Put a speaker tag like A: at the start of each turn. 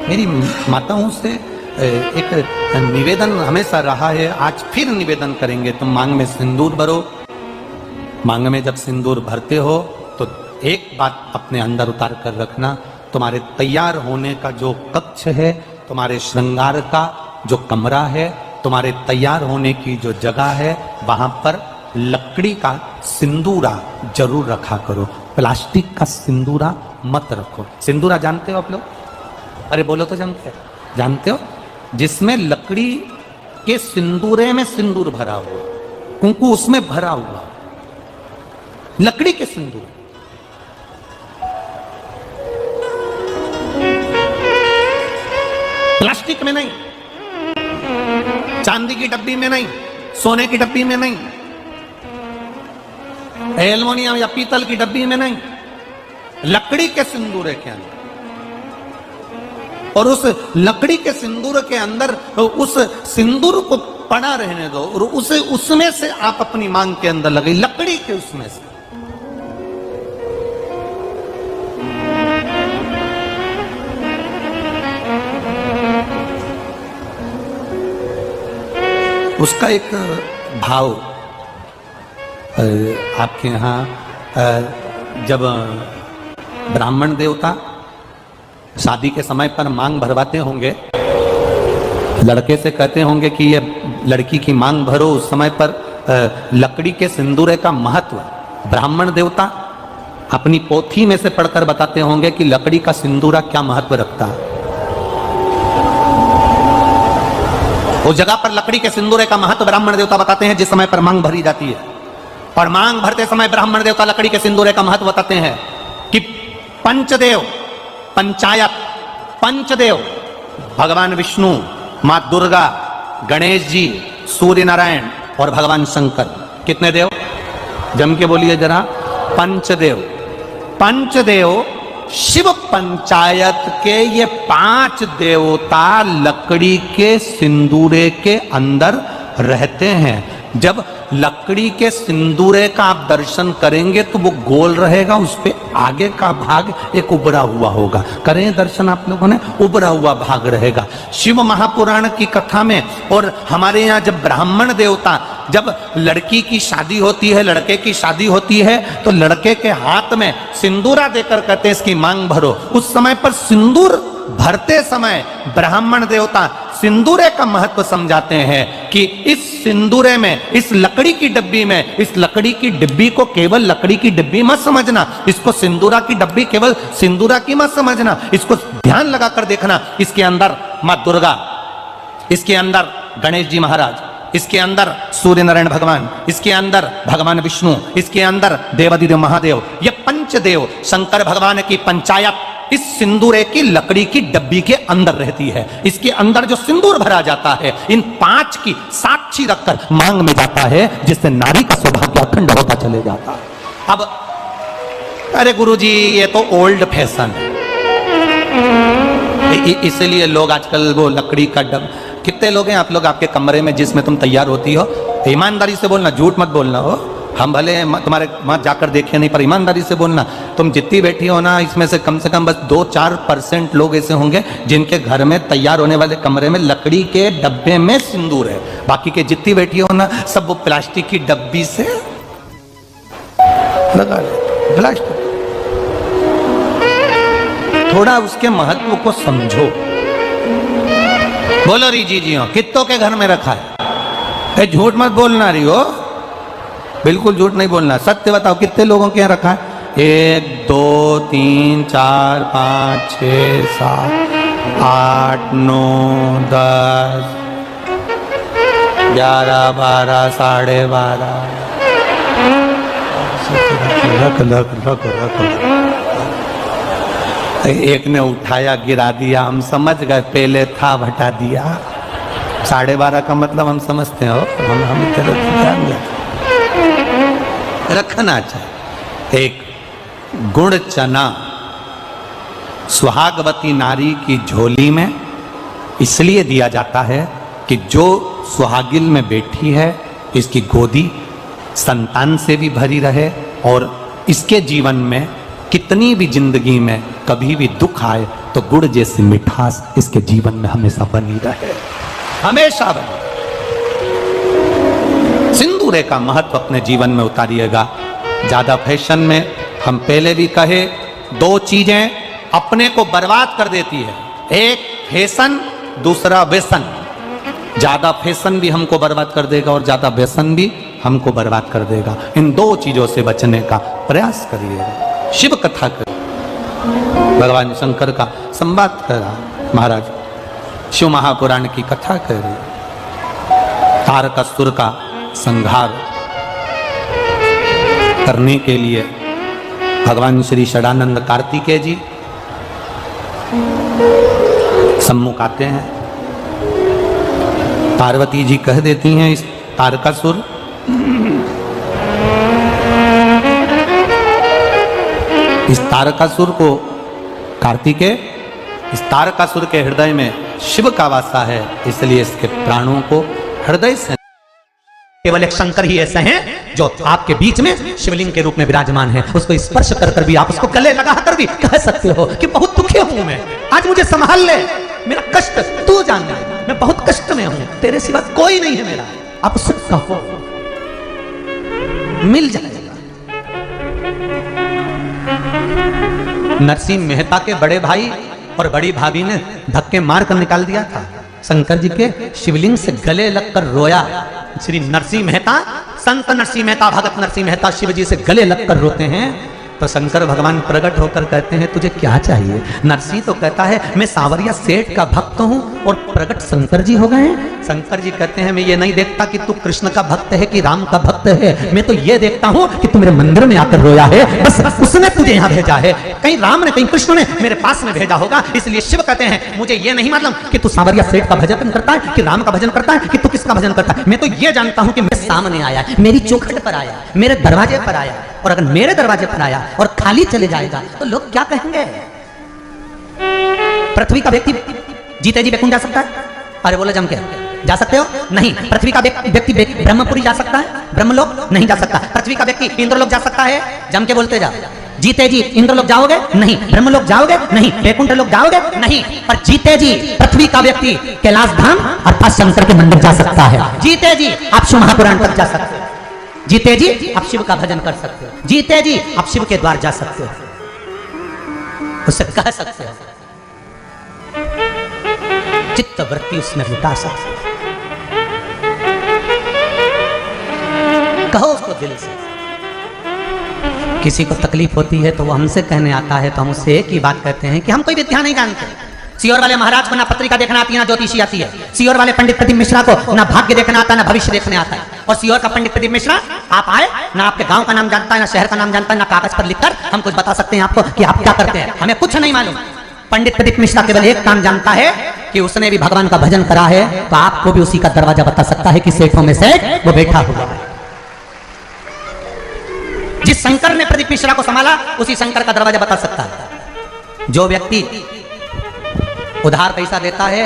A: मेरी माताओं से एक निवेदन हमेशा रहा है, आज फिर निवेदन करेंगे। तुम मांग में सिंदूर भरो। मांग में जब सिंदूर भरते हो तो एक बात अपने अंदर उतार कर रखना, तुम्हारे तैयार होने का जो कक्ष है, तुम्हारे श्रृंगार का जो कमरा है, तुम्हारे तैयार होने की जो जगह है, वहां पर लकड़ी का सिंदूरा जरूर रखा करो। प्लास्टिक का सिंदूरा मत रखो। सिंदूरा जानते हो आप लोग? अरे बोलो तो जानते हो? जिसमें लकड़ी के सिंदूरे में सिंदूर भरा हुआ, कुंकू उसमें भरा हुआ, लकड़ी के सिंदूर। प्लास्टिक में नहीं, चांदी की डब्बी में नहीं, सोने की डब्बी में नहीं, एल्युमिनियम या पीतल की डब्बी में नहीं, लकड़ी के सिंदूर के अंदर। और उस लकड़ी के सिंदूर के अंदर उस सिंदूर को पड़ा रहने दो और उसे उसमें से आप अपनी मांग के अंदर लगे, लकड़ी के उसमें से। उसका एक भाव आपके यहाँ जब ब्राह्मण देवता शादी के समय पर मांग भरवाते होंगे, लड़के से कहते होंगे कि ये लड़की की मांग भरो, उस समय पर लकड़ी के सिंदूरे का महत्व ब्राह्मण देवता अपनी पोथी में से पढ़कर बताते होंगे कि लकड़ी का सिंदूरा क्या महत्व रखता है। उस जगह पर लकड़ी के सिंदूरे का महत्व ब्राह्मण देवता बताते हैं जिस समय पर मांग भरी जाती है। और मांग भरते समय ब्राह्मण देवता लकड़ी के सिंदूरे का महत्व बताते हैं कि पंचदेव, पंचायत, पंचदेव, भगवान विष्णु, मां दुर्गा, गणेश जी, सूर्य नारायण और भगवान शंकर। कितने देव? जम के बोलिए जरा। पंचदेव। पंचदेव शिव पंचायत के ये 5 देवता लकड़ी के सिंदूरे के अंदर रहते हैं। जब लकड़ी के सिंदूरे का आप दर्शन करेंगे तो वो गोल रहेगा, उस पे आगे का भाग एक उभरा हुआ होगा। करें दर्शन आप लोगों ने? उभरा हुआ भाग रहेगा। शिव महापुराण की कथा में और हमारे यहाँ जब ब्राह्मण देवता, जब लड़की की शादी होती है, लड़के की शादी होती है, तो लड़के के हाथ में सिंदूरा देकर कहते हैं इसकी मांग भरो। उस समय पर सिंदूर भरते समय ब्राह्मण देवता सिंदूरे का महत्व समझाते हैं कि इस सिंदूरे में, इस लकड़ी की डब्बी में, इस लकड़ी की डिब्बी को केवल लकड़ी की डिब्बी मत समझना, इसको सिंदूरा की डब्बी केवल सिंदूरा की मत समझना, इसको ध्यान लगाकर देखना। इसके अंदर मां दुर्गा, इसके अंदर गणेश जी महाराज, इसके अंदर सूर्य नारायण भगवान, इसके अंदर भगवान विष्णु, इसके अंदर देवादिदेव महादेव, ये पंचदेव शंकर भगवान की पंचायत इस सिंदूरे की लकड़ी की डब्बी के अंदर रहती है। इसके अंदर जो सिंदूर भरा जाता है, इन 5 की साक्षी रखकर मांग में जाता है, जिससे नारी का सौभाग्य अखंड होता चले जाता है। अब अरे गुरुजी ये तो ओल्ड फैशन है, इसलिए लोग आजकल वो लकड़ी का डब। कितने लोग हैं आप लोग आपके कमरे में जिसमें तुम तैयार होती हो? ईमानदारी से बोलना, झूठ मत बोलना हो। हम भले तुम्हारे वहां जाकर देखे नहीं, पर ईमानदारी से बोलना। तुम जितनी बैठी हो ना, इसमें से कम बस 2-4% लोग ऐसे होंगे जिनके घर में तैयार होने वाले कमरे में लकड़ी के डब्बे में सिंदूर है। बाकी के जितनी बैठी हो ना, सब वो प्लास्टिक की डब्बी से लगा ले। प्लास्टिक, थोड़ा उसके महत्व को समझो। बोलो री जी हो, कितनों के घर में रखा है? झूठ मत बोलना रही हो, बिल्कुल झूठ नहीं बोलना, सत्य बताओ कितने लोगों के यहाँ रखा है? 1 2 3 4 5 6 7 8 9 10 11 12 12:30। एक ने उठाया गिरा दिया, हम समझ गए पहले था हटा दिया। 12:30 का मतलब हम समझते हो, हम ध्यान रखना चाहिए। एक गुड़ चना सुहागवती नारी की झोली में इसलिए दिया जाता है कि जो सुहागिन में बैठी है, इसकी गोदी संतान से भी भरी रहे और इसके जीवन में कितनी भी जिंदगी में कभी भी दुख आए तो गुड़ जैसी मिठास इसके जीवन में हमेशा बनी रहे, हमेशा बनी। सिंदूरे का महत्व अपने जीवन में उतारिएगा। ज्यादा फैशन में, हम पहले भी कहे, दो चीजें अपने को बर्बाद कर देती है, एक फैशन, दूसरा व्यसन। ज्यादा फैशन भी हमको बर्बाद कर देगा और ज्यादा व्यसन भी हमको बर्बाद कर देगा। इन दो चीजों से बचने का प्रयास करिएगा। शिव कथा करिए, भगवान शंकर का संवाद करा महाराज, शिव महापुराण की कथा करिए, तारकासुर का संहार करने के लिए भगवान श्री षडानंद कार्तिकेय जी सम्मुख आते हैं। पार्वती जी कह देती हैं इस तारकासुर को, कार्तिकेय, इस तारकासुर के हृदय में शिव का वासा है, इसलिए इसके प्राणों को हृदय से, केवल एक शंकर ही ऐसे हैं जो आपके बीच में शिवलिंग के रूप में विराजमान है। उसको स्पर्श कर कर भी आप उसको गले लगा कर भी कह सकते हो कि बहुत दुखी हूं मैं, आज मुझे संभाल ले, मेरा कष्ट तू जान ले, मैं बहुत कष्ट में हूं, तेरे सिवा कोई नहीं है मेरा। आप उससे कहो, मिल जाएगा। नरसिंह मेहता के बड़े भाई और बड़ी भाभी ने धक्के मार कर निकाल दिया था। शंकर जी के शिवलिंग से गले लगकर रोया। श्री नरसिंह मेहता, संत नरसिंह मेहता, भगत नरसिंह मेहता शिव जी से गले लगकर रोते हैं, तो शंकर भगवान प्रकट होकर कहते हैं तुझे क्या चाहिए? नरसिंह तो कहता है मैं सांवरिया सेठ का भक्त हूं, और प्रकट शंकर जी हो गए। शंकर जी कहते हैं मैं ये नहीं देखता कि तू कृष्ण का भक्त है कि राम का भक्त है, मैं तो ये देखता हूं कि तू मेरे मंदिर में आकर रोया है, बस उसने तुझे यहाँ भेजा है, कहीं राम ने कहीं कृष्ण ने मेरे पास में भेजा होगा। इसलिए शिव कहते हैं मुझे ये नहीं मालूम कि तू सांवरिया सेठ का भजन करता है कि राम का भजन करता है कि तू किसका भजन करता है, मैं तो ये जानता हूं कि मैं सामने आया, मेरी चौखट पर आया, मेरे दरवाजे पर आया, और अगर मेरे दरवाजे पर आया और खाली चले जाएगा तो लोग क्या कहेंगे? पृथ्वी का व्यक्ति जीते जी बैकुंठ जा सकता है? अरे बोलो जम के, जा सकते हो? नहीं। पृथ्वी का व्यक्ति ब्रह्मपुरी जा सकता है? ब्रह्मलोक नहीं जा सकता। पृथ्वी का व्यक्ति इंद्रलोक जा सकता है? जम के बोलते जा। जीते जी इंद्रलोक जाओगे? नहीं। ब्रह्मलोक जाओगे? नहीं। बैकुंठ लोक जाओगे? नहीं। पर जीते जी पृथ्वी का व्यक्ति कैलाश धाम अर्थात शंकर के मंदिर जा सकता है। जीते जी आप शिव महापुराण तक जा सकते हो। जीते जी आप शिव का भजन कर सकते हो। जीते जी आप शिव के द्वार जा सकते हो, उससे कह सकते हो, चित्त वृत्ति उसमें लुटा सकते हो, कहो उसको दिल से। किसी को तकलीफ होती है तो वो हमसे कहने आता है तो हम उससे एक ही बात कहते हैं कि हम कोई विद्या नहीं जानते। सीहोर वाले महाराज को ना पत्रिका देखना आती है, ना ज्योतिषी आती है। सीहोर वाले पंडित प्रदीप मिश्रा को ना भाग्य देखना आता है, ना भविष्य देखने आता है। और सीहोर का पंडित प्रदीप मिश्रा आप आए, ना आपके गांव का नाम जानता है, ना शहर का नाम जानता है, ना कागज पर लिखकर हम कुछ बता सकते हैं आपको कि आप क्या करते हैं, हमें कुछ नहीं मालूम। पंडित प्रदीप मिश्रा केवल एक काम जानता है कि उसने भी भगवान का भजन करा है, तो आपको भी उसी का दरवाजा बता सकता है कि सेठों में सेठ वो बैठा हुआ है। जिस शंकर ने प्रदीप मिश्रा को संभाला उसी शंकर का दरवाजा बता सकता है। जो व्यक्ति उधार पैसा देता है